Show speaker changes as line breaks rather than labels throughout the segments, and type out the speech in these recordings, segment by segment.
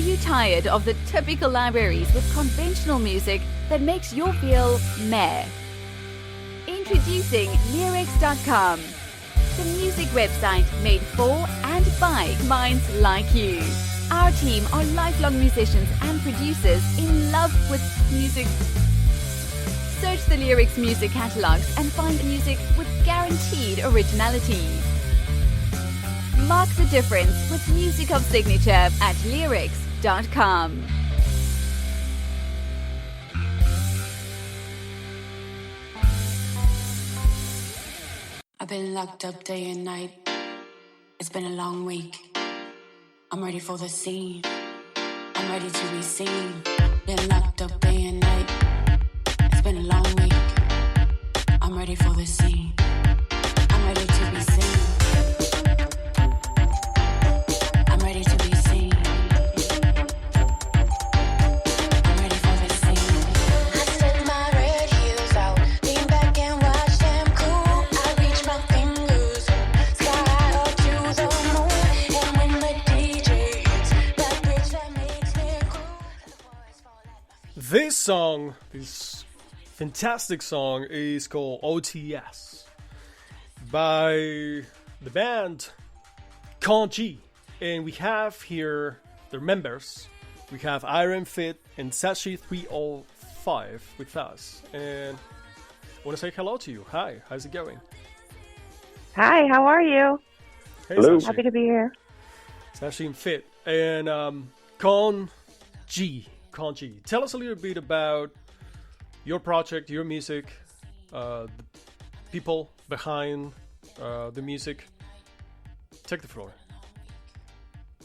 you tired of the typical libraries with conventional music that makes you feel meh? Introducing Leerecs.com, the music website made for and by minds like you. Our team are lifelong musicians and producers in love with music. Search the Leerecs music catalogs and find music with guaranteed originality. Mark the difference with music of signature at Leerecs.com.
I've been locked up day and night. It's been a long week. I'm ready for the scene. I'm ready to be seen. Been locked up day and night. It's been a long week. I'm ready for the scene. I'm ready to be seen. I'm ready to be seen. I'm ready for the scene. I set my red heels out, lean back and watch them cool. I reach my fingers sky up to the moon, and when the DJ hits that bridge that makes me cool.
This song, this fantastic song, is called OTS by the band .g, and we have here their members. We have Iron Fit and Sashi 305 with us, and I want to say hello to you. Hi, how's it going?
Hi, how are you?
Hey,
Hello.
Sashi.
Happy to be here.
Sashi and Fit and .g. Tell us a little bit about your project, your music, the people behind the music. Take the floor.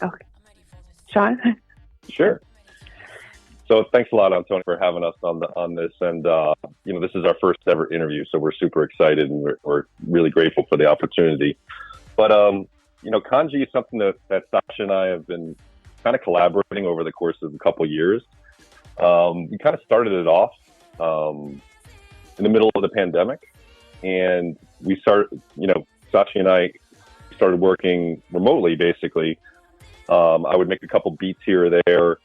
Okay. Sean?
Sure. So thanks a lot, Antonio, for having us on this. And, this is our first ever interview, so we're super excited and we're really grateful for the opportunity. But, kanji is something that Sasha and I have been kind of collaborating over the course of a couple years. We kind of started it off in the middle of the pandemic, and we started, Sashi and I started working remotely, basically. I would make a couple beats here or there.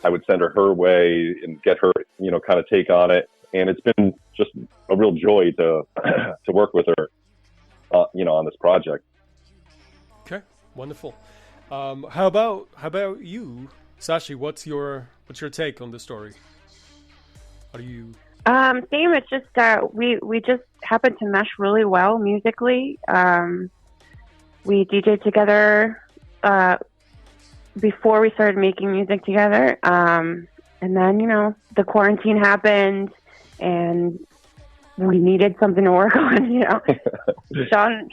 I would send her way and get her, kind of take on it. And it's been just a real joy to to work with her, on this project.
Okay, wonderful. How about you, Sashi? What's your take on the story? How do you?
Same. It's just we just happened to mesh really well musically. We DJed together before we started making music together, and then the quarantine happened, and we needed something to work on. Sean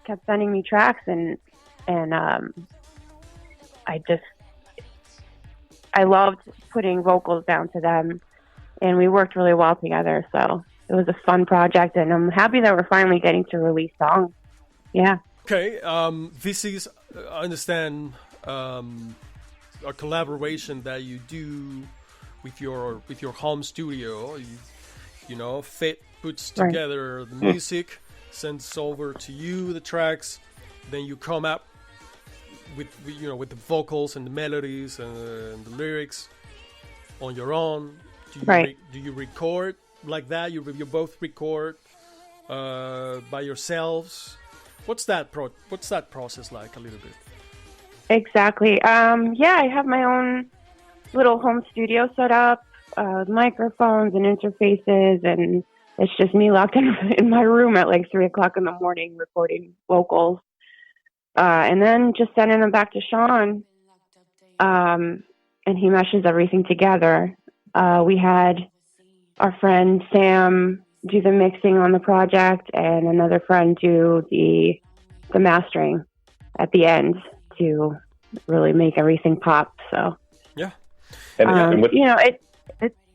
kept sending me tracks, and I loved putting vocals down to them. And we worked really well together, so it was a fun project, and I'm happy that we're finally getting to release songs. Yeah.
Okay, this is, I understand, a collaboration that you do with your home studio. Fit puts together the music, sends over to you the tracks, then you come up with the vocals and the melodies and the lyrics on your own. Do you record like that? You both record by yourselves? What's that process like a little bit?
Exactly. I have my own little home studio set up, microphones and interfaces, and it's just me locked in my room at like 3:00 in the morning recording vocals, and then just sending them back to Sean, and he meshes everything together. We had our friend Sam do the mixing on the project, and another friend do the mastering at the end to really make everything pop. So
yeah,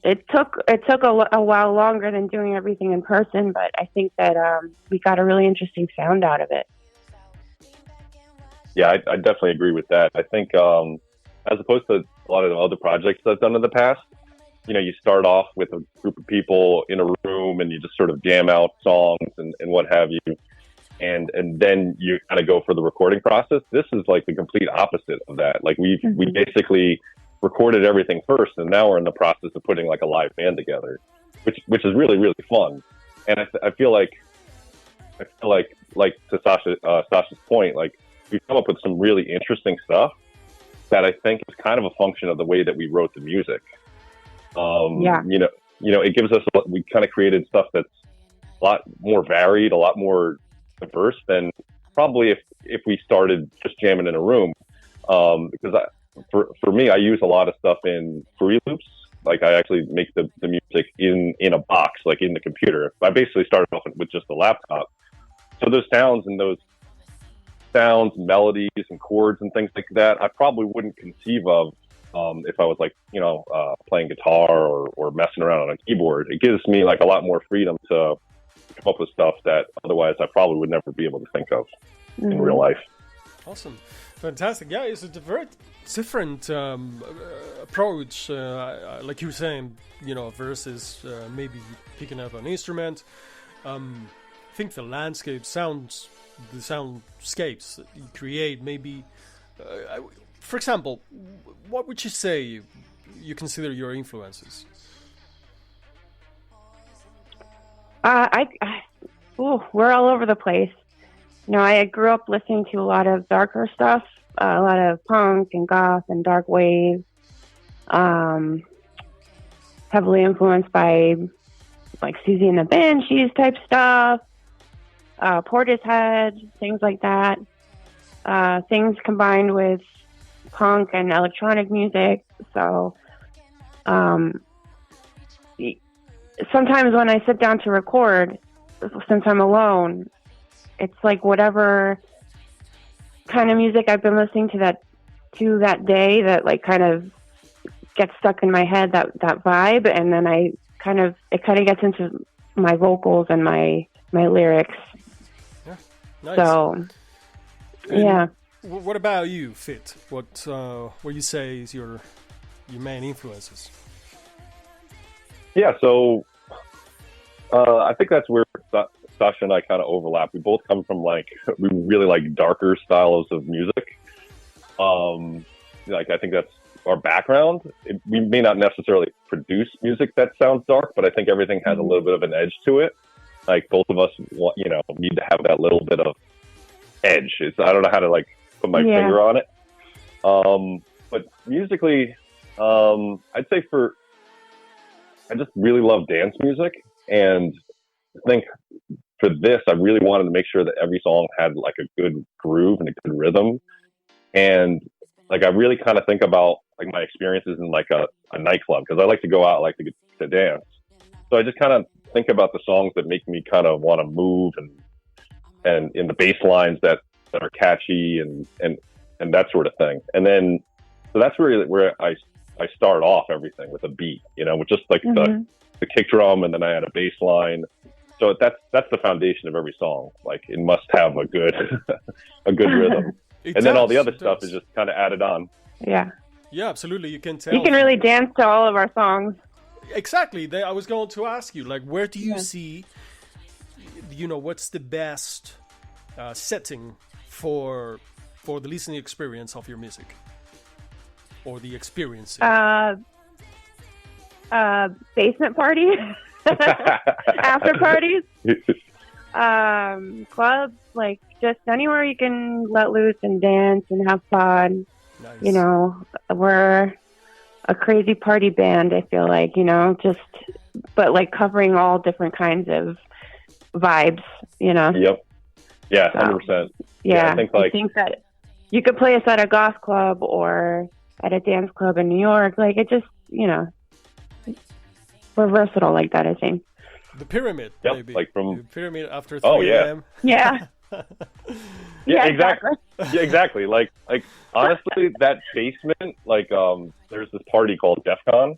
it took a while longer than doing everything in person, but I think that we got a really interesting sound out of it.
Yeah, I definitely agree with that. I think as opposed to a lot of the other projects I've done in the past, you start off with a group of people in a room and you just sort of jam out songs and what have you. and then you kind of go for the recording process. This is like the complete opposite of that. Like we basically recorded everything first, and now we're in the process of putting like a live band together, which is really, really fun. And I feel like to Sasha's point, like we've come up with some really interesting stuff that I think is kind of a function of the way that we wrote the music. It gives us we kind of created stuff that's a lot more varied, a lot more diverse than probably if we started just jamming in a room. Because for me, I use a lot of stuff in free loops. Like I actually make the music in a box, like in the computer. I basically started off with just the laptop. So those sounds, melodies and chords and things like that, I probably wouldn't conceive of if I was like, playing guitar or messing around on a keyboard. It gives me like a lot more freedom to come up with stuff that otherwise I probably would never be able to think of in real life.
Awesome. Fantastic. Yeah, it's a very different approach, like you were saying, versus maybe picking up an instrument. I think the soundscapes that you create, maybe, for example, what would you say you consider your influences?
We're all over the place. I grew up listening to a lot of darker stuff, a lot of punk and goth and dark wave. Heavily influenced by like Susie and the Banshees type stuff, Portishead, things like that. Things combined with punk and electronic music. So sometimes when I sit down to record, since I'm alone, it's like whatever kind of music I've been listening to that day that like kind of gets stuck in my head, that vibe, and then it kind of gets into my vocals and my lyrics.
Yeah, nice.
So, yeah.
What about you, Fit? What you say is your main influences?
Yeah, so I think that's where Sasha and I kind of overlap. We both come from we really like darker styles of music. I think that's our background. We may not necessarily produce music that sounds dark, but I think everything has a little bit of an edge to it. Like both of us, need to have that little bit of edge. I don't know how to put my finger on it. But musically, I'd say I just really love dance music, and I think for this, I really wanted to make sure that every song had like a good groove and a good rhythm. And I really kind of think about my experiences in a nightclub, because I like to go out, to dance. So I just kind of think about the songs that make me kind of want to move and in the bass lines that are catchy and that sort of thing. And then, so that's really where I start off everything with a beat, with just the kick drum, and then I add a bass line. So that's the foundation of every song. It must have a good a good rhythm. And then all the other stuff is just kind of added on.
Yeah.
Yeah, absolutely. You can tell.
You can really dance to all of our songs.
Exactly. I was going to ask you, where do you see, what's the best setting for the listening experience of your music, or the experience?
Basement parties, after parties, clubs, just anywhere you can let loose and dance and have fun. Nice. We're a crazy party band, I feel like, but covering all different kinds of vibes,
Yep. Yeah, 100%.
Yeah,
I
think that you could play us at a goth club or at a dance club in New York. It just, we're versatile like that, I think.
The Pyramid,
yep,
maybe.
The
Pyramid after 3 a.m.
Yeah.
Yeah, exactly. Yeah, exactly. Honestly, that basement, there's this party called DEF CON,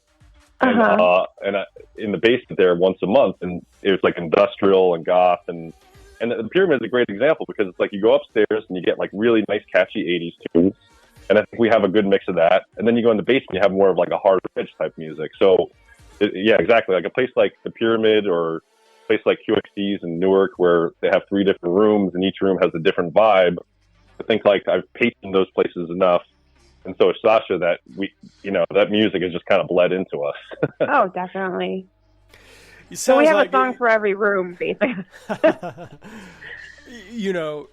and in the basement there once a month, and it was industrial and goth, and the Pyramid is a great example, because it's you go upstairs and you get really nice catchy 80s tunes, and I think we have a good mix of that, and then you go in the basement, you have more of a hard edge type music. So yeah, exactly. A place like the Pyramid or place like QXD's in Newark where they have 3 different rooms and each room has a different vibe. I think like I've patroned those places enough, and so is Sasha, that that music has just kind of bled into us.
Oh, definitely.
So
we have a song for every room, basically.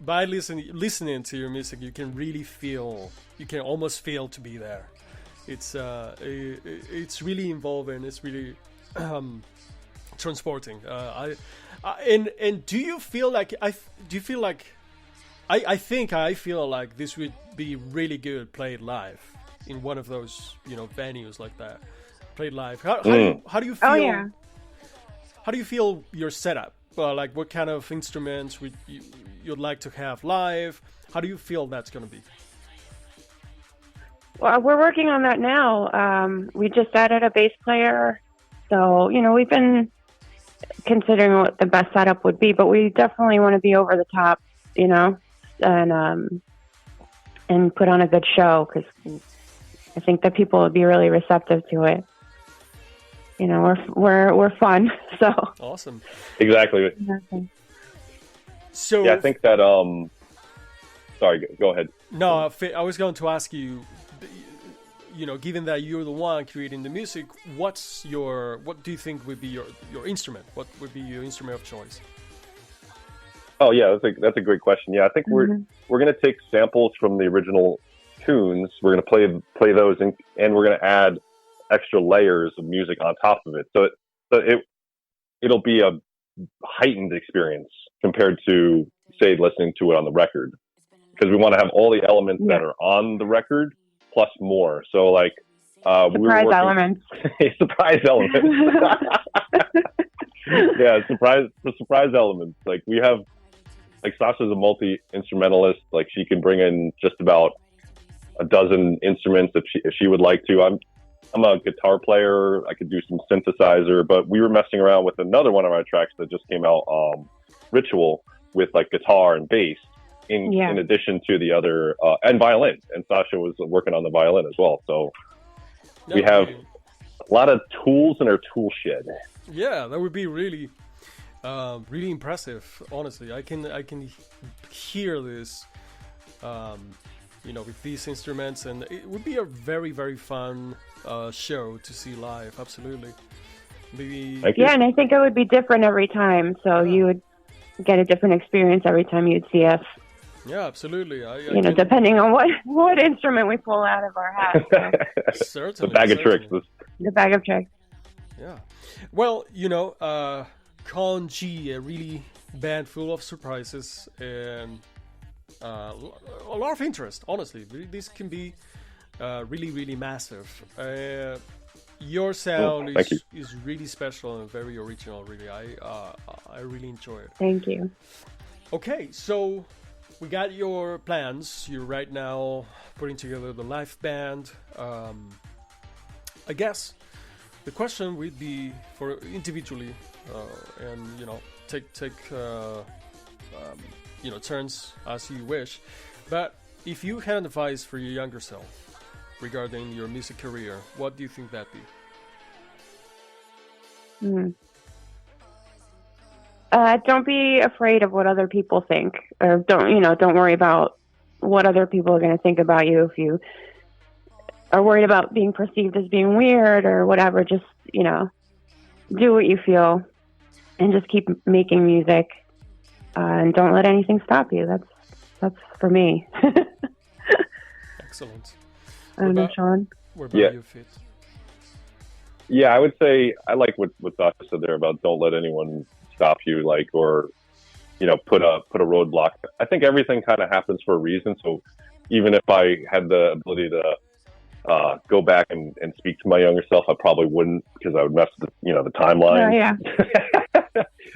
By listening to your music, you can really feel, you can almost feel to be there. It's really involving. It's really transporting. And do you feel like I feel like this would be really good played live in one of those venues like that, played live. How do you feel?
Oh, yeah.
How do you feel your setup? Like what kind of instruments would you'd like to have live? How do you feel that's going to be?
Well, we're working on that now. We just added a bass player, so we've been considering what the best setup would be, but we definitely want to be over the top, and put on a good show, because I think that people would be really receptive to it. We're fun, so
awesome.
Exactly.
So
yeah, I think that sorry, go ahead.
No, I was going to ask you, given that you're the one creating the music, what do you think would be your instrument? What would be your instrument of choice?
Oh yeah, that's a great question. Yeah, I think we're going to take samples from the original tunes. We're going to play those, and we're going to add extra layers of music on top of it. So it'll be a heightened experience compared to, say, listening to it on the record, because we want to have all the elements that are on the record plus more. So like
surprise elements.
Surprise elements. Yeah, surprise elements. Like we have, like Sasha's a multi-instrumentalist. Like she can bring in just about a dozen instruments if she would like to. I'm a guitar player. I could do some synthesizer, but we were messing around with another one of our tracks that just came out, Ritual, with like guitar and bass in addition to the other, and violin. And Sasha was working on the violin as well. So we have a lot of tools in our tool shed.
Yeah, that would be really, really impressive. Honestly, I can hear this, with these instruments, and it would be a very, very fun show to see live. Absolutely. Maybe.
Yeah, and I think it would be different every time. So you would get a different experience every time you'd see us.
Yeah, absolutely.
Depending on what instrument we pull out of our hat. So.
Certainly.
The bag of tricks.
The bag of tricks.
Yeah. Well, Con.g, a really band full of surprises and a lot of interest. Honestly, this can be really, really massive. Your sound is really special and very original. Really, I really enjoy it.
Thank you.
Okay, so we got your plans. You're right now putting together the live band. I guess the question would be for individually, and take turns as you wish. But if you had advice for your younger self regarding your music career, what do you think that'd be?
Don't be afraid of what other people think, or don't worry about what other people are going to think about you. If you are worried about being perceived as being weird or whatever, just do what you feel and just keep making music, and don't let anything stop you. That's for me.
Excellent.
Sean.
What about you, Fit?
Yeah, I would say I like what Sasha said there about don't let anyone stop you, or put a roadblock. I think everything kind of happens for a reason. So even if I had the ability to go back and speak to my younger self, I probably wouldn't, because I would mess with the timeline.
Oh, yeah.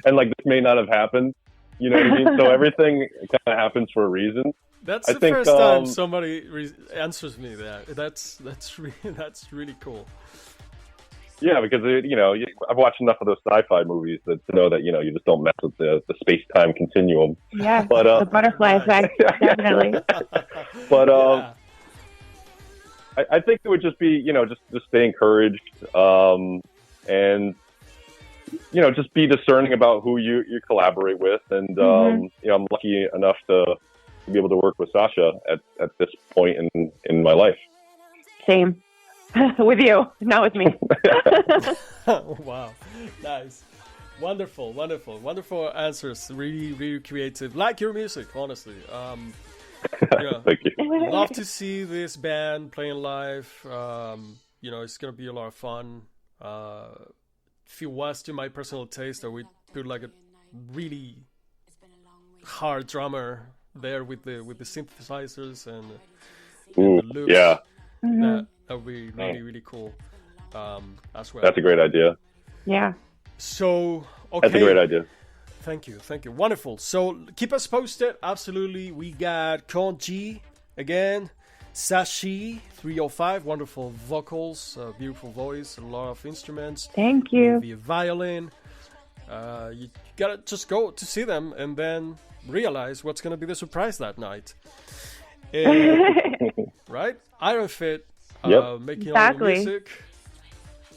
And this may not have happened. You know what I mean? So everything kind of happens for a reson.
That's the first time somebody answers me that. That's really cool.
Yeah, because I've watched enough of those sci-fi movies to know that you just don't mess with the space-time continuum.
Yeah,
but
the butterfly effect, definitely.
But I think it would just be just stay encouraged, and just be discerning about who you collaborate with. And, I'm lucky enough to be able to work with Sasha at this point in my life.
Same. With you, not with me.
Wow, nice. Wonderful answers. Really, really creative. Like your music, honestly. Yeah,
Thank you.
love to see this band playing live. It's gonna be a lot of fun. If it was to my personal taste, I would put like a really hard drummer there with the synthesizers and the loops.
Yeah.
That would be really, really cool as well.
That's a great idea.
Yeah.
So, okay.
That's a great idea.
Thank you. Wonderful. So, keep us posted. Absolutely. We got Con.g again. Sashi 305. Wonderful vocals, beautiful voice, a lot of instruments.
Thank you.
Maybe a violin. You gotta just go to see them and then realize what's gonna be the surprise that night. Right? Iron Fit. Making all the music,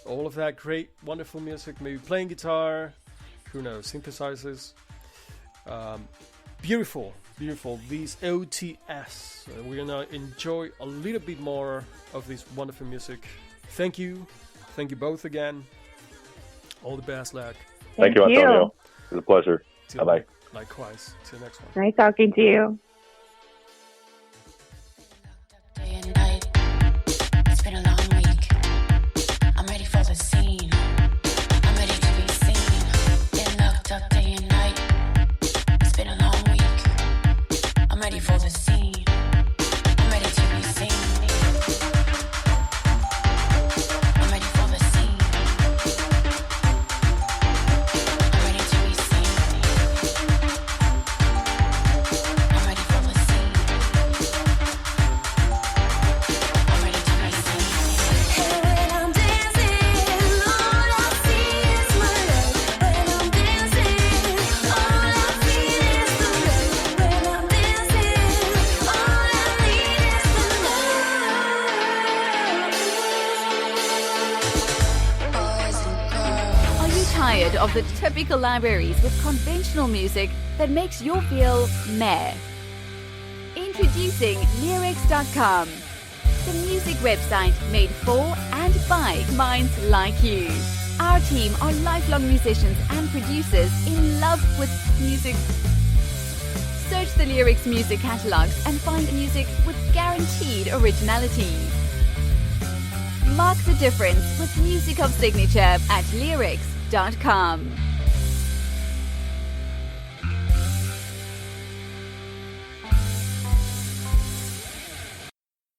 all of that great, wonderful music, maybe playing guitar, who knows, synthesizers. Beautiful. These OTS. We're gonna enjoy a little bit more of this wonderful music. Thank you both again. All the best, luck.
Thank you, Antonio. It was a pleasure. Bye-bye.
Likewise. Till the next one.
Nice talking to you.
Day and night. It's been a long week. I'm ready for the scene. I'm ready to be seen. Been locked up day and night. It's been a long week. I'm ready for the scene. I'm ready to be seen. I'm ready for the scene. I'm ready to be seen. I'm ready for the scene. I'm ready to be seen. When I'm dancing, all I see is my love. When I'm dancing, all I feel is the love. When I'm dancing, all I need is the love. Boys and girls.
Are you tired of the typical libraries with conventional music that makes you feel meh? Introducing Leerecs.com, the music website made for and by minds like you. Our team are lifelong musicians and producers in love with music. Search the Leerecs music catalogs and find music with guaranteed originality. Mark the difference with music of signature at Leerecs.com.